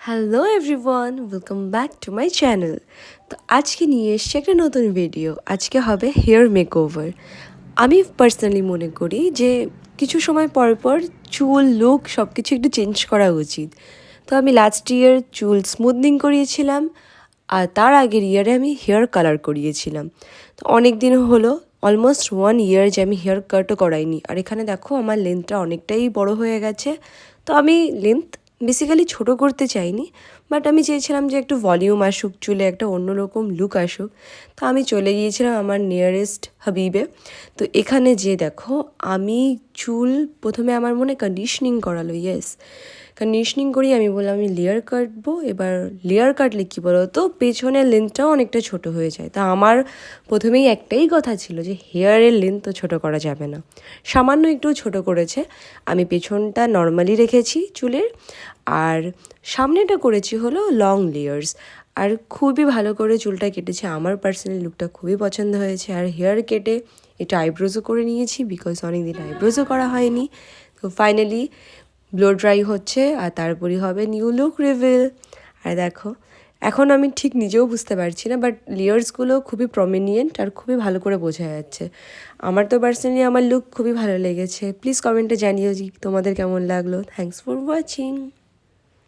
Hello everyone, welcome back to my channel. তো আজকে নিয়ে এসছি একটা নতুন ভিডিও। আজকে হবে হেয়ার মেকওভার। আমি পার্সোনালি মনে করি যে কিছু সময় পর পর চুল লুক সব কিছু একটু চেঞ্জ করা উচিত। তো আমি লাস্ট ইয়ার চুল স্মুথনিং করিয়েছিলাম, আর তার আগের ইয়ারে আমি হেয়ার কালার করিয়েছিলাম। তো অনেক দিন হলো, অলমোস্ট 1 ইয়ার যে আমি হেয়ার কাটও করাইনি। আর এখানে দেখো আমার লেন্থটা অনেকটাই বড় হয়ে গেছে। তো আমি লেন্থ বেসিক্যালি ছোট করতে চাইনি, বাট আমি চেয়েছিলাম যে একটু ভলিউম আসুক চুলে, একটা অন্যরকম লুক আসুক। তো আমি চলে গিয়েছিলাম আমার নিয়ারেস্ট হাবিবে। তো এখানে যে দেখো আমি চুল প্রথমে আমার মনে কন্ডিশনিং করালো, ইয়েস কন্ডিশনিং করি। আমি বললাম আমি লেয়ার কাটবো। এবার লেয়ার কাটলে কী বলো তো, পেছনের লেন্থটাও অনেকটা ছোট হয়ে যায়। তা আমার প্রথমেই একটাই কথা ছিল যে হেয়ারের লেন্থ তো ছোটো করা যাবে না, সামান্য একটু ছোট করেছে। আমি পেছনটা নর্মালি রেখেছি চুলের, আর সামনেটা করেছি হলো লং লেয়ার্স। আর খুবই ভালো করে চুলটা কেটেছে, আমার পার্সোনাল লুকটা খুবই পছন্দ হয়েছে। আর হেয়ার কেটে এটা আইব্রোজও করে নিয়েছি, বিকজ অনেকদিন আইব্রোজও করা হয়নি। তো ফাইনালি ব্লো ড্রাই হচ্ছে, আর তারপরই হবে নিউ লুক রিভিল। আর দেখো এখন আমি ঠিক নিজেও বুঝতে পারছি না, বাট লেয়ার্সগুলো খুবই প্রমিনিয়েন্ট আর খুবই ভালো করে বোঝা যাচ্ছে। আমার তো পার্সোনালি আমার লুক খুবই ভালো লেগেছে। প্লিজ কমেন্টে জানিও যে তোমাদের কেমন লাগলো। Thanks for watching.